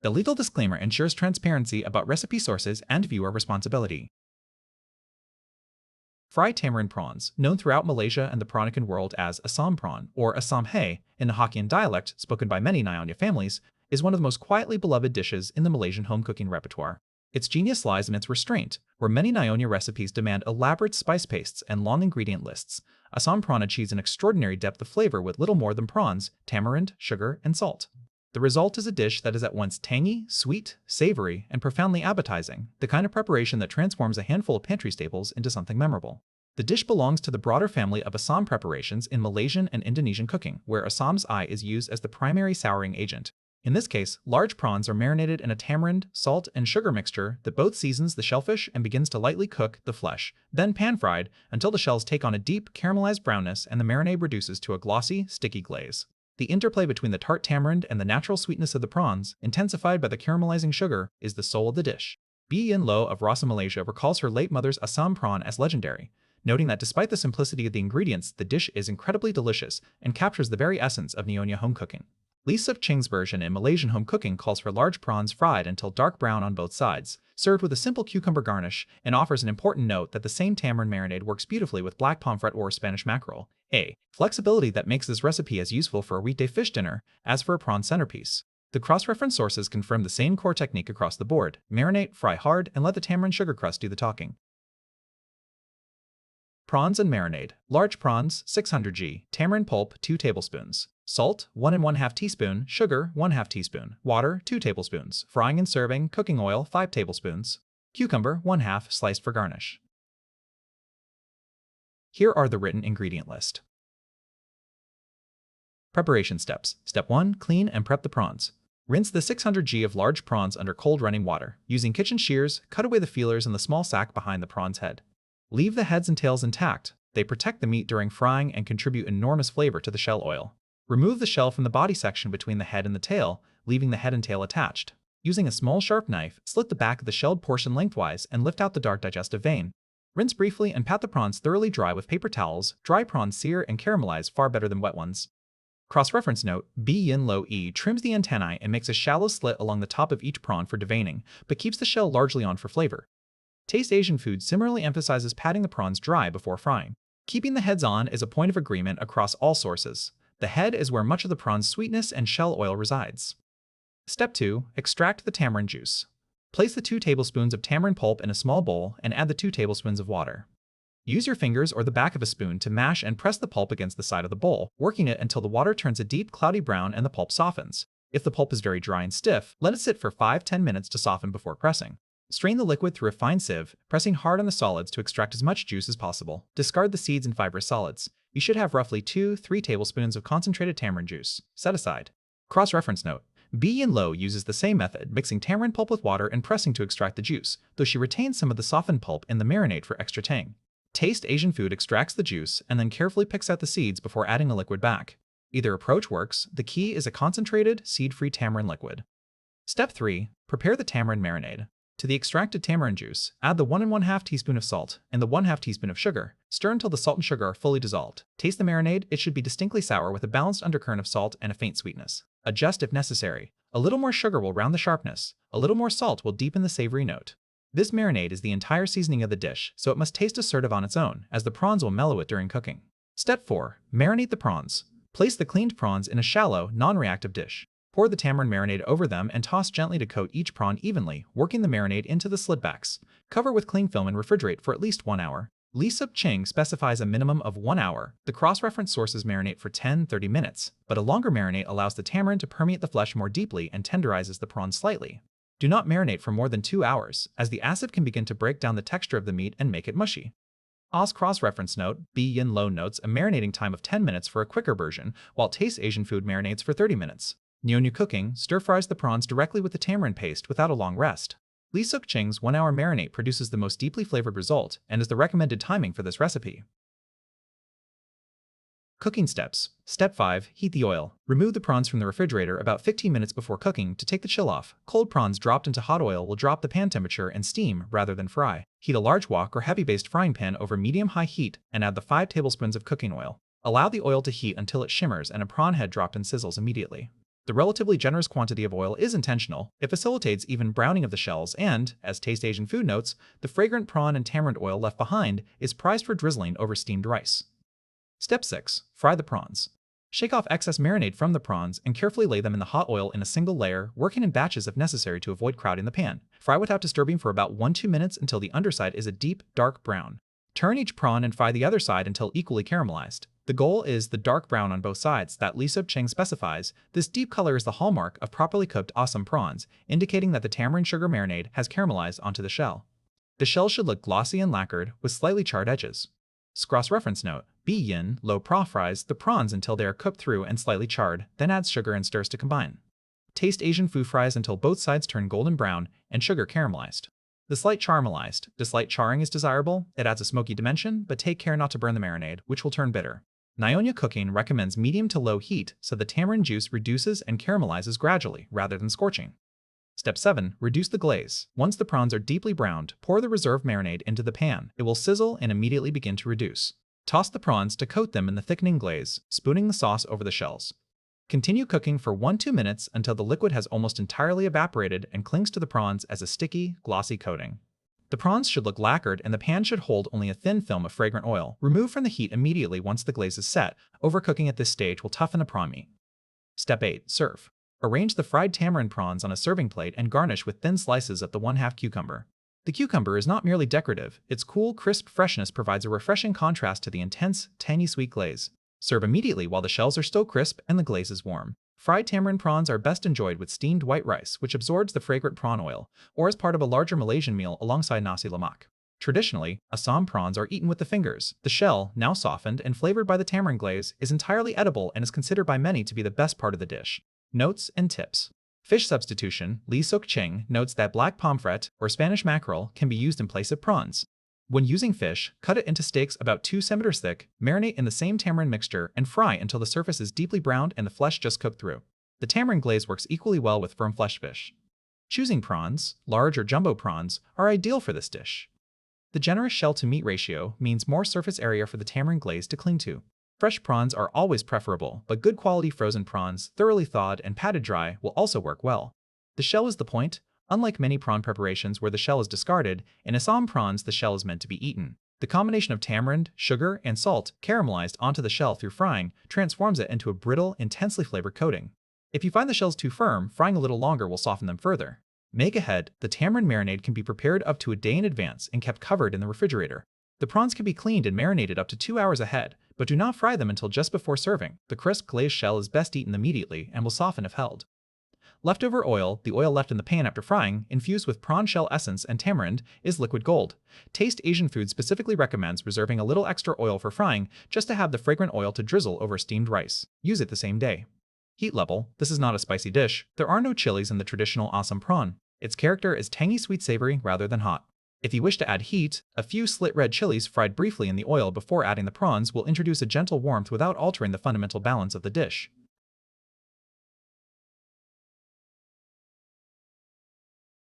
The legal disclaimer ensures transparency about recipe sources and viewer responsibility. Fried tamarind prawns, known throughout Malaysia and the Peranakan world as Asam Prawn or Asam Hai in the Hokkien dialect spoken by many Nyonya families, is one of the most quietly beloved dishes in the Malaysian home cooking repertoire. Its genius lies in its restraint, where many Nyonya recipes demand elaborate spice pastes and long ingredient lists. Asam prawn achieves an extraordinary depth of flavor with little more than prawns, tamarind, sugar, and salt. The result is a dish that is at once tangy, sweet, savoury, and profoundly appetizing, the kind of preparation that transforms a handful of pantry staples into something memorable. The dish belongs to the broader family of Asam preparations in Malaysian and Indonesian cooking, where Asam's eye is used as the primary souring agent. In this case, large prawns are marinated in a tamarind, salt, and sugar mixture that both seasons the shellfish and begins to lightly cook the flesh, then pan-fried until the shells take on a deep, caramelized brownness and the marinade reduces to a glossy, sticky glaze. The interplay between the tart tamarind and the natural sweetness of the prawns, intensified by the caramelizing sugar, is the soul of the dish. Yinn of Rasa, Malaysia recalls her late mother's Asam prawn as legendary, noting that despite the simplicity of the ingredients, the dish is incredibly delicious and captures the very essence of Nyonya home cooking. Lee Suk Ching's version in Malaysian home cooking calls for large prawns fried until dark brown on both sides, served with a simple cucumber garnish, and offers an important note that the same tamarind marinade works beautifully with black pomfret or Spanish mackerel. A flexibility that makes this recipe as useful for a weekday fish dinner as for a prawn centerpiece. The cross-reference sources confirm the same core technique across the board: marinate, fry hard, and let the tamarind sugar crust do the talking. Prawns and marinade. Large prawns, 600 g, tamarind pulp, 2 tablespoons. Salt, 1 1/2 teaspoon, sugar, 1/2 teaspoon, water, 2 tablespoons, frying and serving, cooking oil, 5 tablespoons, cucumber, 1/2, sliced for garnish. Here are the written ingredient list. Preparation steps. Step 1. Clean and prep the prawns. Rinse the 600 g of large prawns under cold running water. Using kitchen shears, cut away the feelers and the small sac behind the prawn's head. Leave the heads and tails intact. They protect the meat during frying and contribute enormous flavor to the shell oil. Remove the shell from the body section between the head and the tail, leaving the head and tail attached. Using a small sharp knife, slit the back of the shelled portion lengthwise and lift out the dark digestive vein. Rinse briefly and pat the prawns thoroughly dry with paper towels. Dry prawns sear and caramelize far better than wet ones. Cross-reference note: Yinn trims the antennae and makes a shallow slit along the top of each prawn for deveining, but keeps the shell largely on for flavor. Taste Asian Food similarly emphasizes patting the prawns dry before frying. Keeping the heads on is a point of agreement across all sources. The head is where much of the prawn's sweetness and shell oil resides. Step 2. Extract the tamarind juice. Place the 2 tablespoons of tamarind pulp in a small bowl and add the 2 tablespoons of water. Use your fingers or the back of a spoon to mash and press the pulp against the side of the bowl, working it until the water turns a deep, cloudy brown and the pulp softens. If the pulp is very dry and stiff, let it sit for 5–10 minutes to soften before pressing. Strain the liquid through a fine sieve, pressing hard on the solids to extract as much juice as possible. Discard the seeds and fibrous solids. You should have roughly 2–3 tablespoons of concentrated tamarind juice. Set aside. Cross-reference note: Yinn uses the same method, mixing tamarind pulp with water and pressing to extract the juice, though she retains some of the softened pulp in the marinade for extra tang. Taste Asian Food extracts the juice and then carefully picks out the seeds before adding the liquid back. Either approach works. The key is a concentrated, seed-free tamarind liquid. Step 3. Prepare the tamarind marinade. To the extracted tamarind juice, add the 1 1/2 teaspoon of salt and the 1/2 teaspoon of sugar. Stir until the salt and sugar are fully dissolved. Taste the marinade. It should be distinctly sour with a balanced undercurrent of salt and a faint sweetness. Adjust if necessary. A little more sugar will round the sharpness. A little more salt will deepen the savory note. This marinade is the entire seasoning of the dish, so it must taste assertive on its own, as the prawns will mellow it during cooking. Step 4. Marinate the prawns. Place the cleaned prawns in a shallow, non-reactive dish. Pour the tamarind marinade over them and toss gently to coat each prawn evenly, working the marinade into the slitbacks. Cover with cling film and refrigerate for at least 1 hour. Lee Suk Ching specifies a minimum of 1 hour. The cross-reference sources marinate for 10–30 minutes, but a longer marinade allows the tamarind to permeate the flesh more deeply and tenderizes the prawn slightly. Do not marinate for more than 2 hours, as the acid can begin to break down the texture of the meat and make it mushy. As cross-reference note: Yinn notes a marinating time of 10 minutes for a quicker version, while Taste Asian Food marinates for 30 minutes. Nyonya Cooking stir-fries the prawns directly with the tamarind paste without a long rest. Lee Suk Ching's 1-hour marinate produces the most deeply flavored result and is the recommended timing for this recipe. Cooking steps. Step 5. Heat the oil. Remove the prawns from the refrigerator about 15 minutes before cooking to take the chill off. Cold prawns dropped into hot oil will drop the pan temperature and steam rather than fry. Heat a large wok or heavy-based frying pan over medium-high heat and add the 5 tablespoons of cooking oil. Allow the oil to heat until it shimmers and a prawn head dropped and sizzles immediately. The relatively generous quantity of oil is intentional. It facilitates even browning of the shells and, as Taste Asian Food notes, the fragrant prawn and tamarind oil left behind is prized for drizzling over steamed rice. Step 6. Fry the prawns. Shake off excess marinade from the prawns and carefully lay them in the hot oil in a single layer, working in batches if necessary to avoid crowding the pan. Fry without disturbing for about 1-2 minutes until the underside is a deep, dark brown. Turn each prawn and fry the other side until equally caramelized. The goal is the dark brown on both sides that Lee Suk Cheng specifies. This deep color is the hallmark of properly cooked Asam prawns, indicating that the tamarind sugar marinade has caramelized onto the shell. The shell should look glossy and lacquered with slightly charred edges. Cross-reference note: Yinn low pro fries the prawns until they are cooked through and slightly charred, then adds sugar and stirs to combine. Taste Asian Food fries until both sides turn golden brown and sugar caramelized. The slight caramelized. The slight charring is desirable, it adds a smoky dimension, but take care not to burn the marinade, which will turn bitter. Nyonya Cooking recommends medium to low heat so the tamarind juice reduces and caramelizes gradually rather than scorching. Step 7. Reduce the glaze. Once the prawns are deeply browned, pour the reserved marinade into the pan. It will sizzle and immediately begin to reduce. Toss the prawns to coat them in the thickening glaze, spooning the sauce over the shells. Continue cooking for 1-2 minutes until the liquid has almost entirely evaporated and clings to the prawns as a sticky, glossy coating. The prawns should look lacquered and the pan should hold only a thin film of fragrant oil. Remove from the heat immediately once the glaze is set. Overcooking at this stage will toughen the prawn meat. Step 8. Serve. Arrange the fried tamarind prawns on a serving plate and garnish with thin slices of the 1/2 cucumber. The cucumber is not merely decorative, its cool, crisp freshness provides a refreshing contrast to the intense, tangy sweet glaze. Serve immediately while the shells are still crisp and the glaze is warm. Fried tamarind prawns are best enjoyed with steamed white rice, which absorbs the fragrant prawn oil, or as part of a larger Malaysian meal alongside nasi lemak. Traditionally, Asam prawns are eaten with the fingers. The shell, now softened and flavored by the tamarind glaze, is entirely edible and is considered by many to be the best part of the dish. Notes and tips. Fish substitution. Lee Suk Cheng notes that black pomfret or Spanish mackerel can be used in place of prawns. When using fish, cut it into steaks about 2 centimeters thick, marinate in the same tamarind mixture, and fry until the surface is deeply browned and the flesh just cooked through. The tamarind glaze works equally well with firm flesh fish. Choosing prawns, large or jumbo prawns, are ideal for this dish. The generous shell-to-meat ratio means more surface area for the tamarind glaze to cling to. Fresh prawns are always preferable, but good quality frozen prawns, thoroughly thawed and patted dry, will also work well. The shell is the point. Unlike many prawn preparations where the shell is discarded, in Asam prawns the shell is meant to be eaten. The combination of tamarind, sugar, and salt, caramelized onto the shell through frying, transforms it into a brittle, intensely flavored coating. If you find the shells too firm, frying a little longer will soften them further. Make ahead. The tamarind marinade can be prepared up to a day in advance and kept covered in the refrigerator. The prawns can be cleaned and marinated up to 2 hours ahead, but do not fry them until just before serving. The crisp glazed shell is best eaten immediately and will soften if held. Leftover oil, the oil left in the pan after frying, infused with prawn shell essence and tamarind, is liquid gold. Taste Asian Food specifically recommends reserving a little extra oil for frying just to have the fragrant oil to drizzle over steamed rice. Use it the same day. Heat level. This is not a spicy dish. There are no chilies in the traditional Asam prawn. Its character is tangy sweet savory rather than hot. If you wish to add heat, a few slit red chilies fried briefly in the oil before adding the prawns will introduce a gentle warmth without altering the fundamental balance of the dish.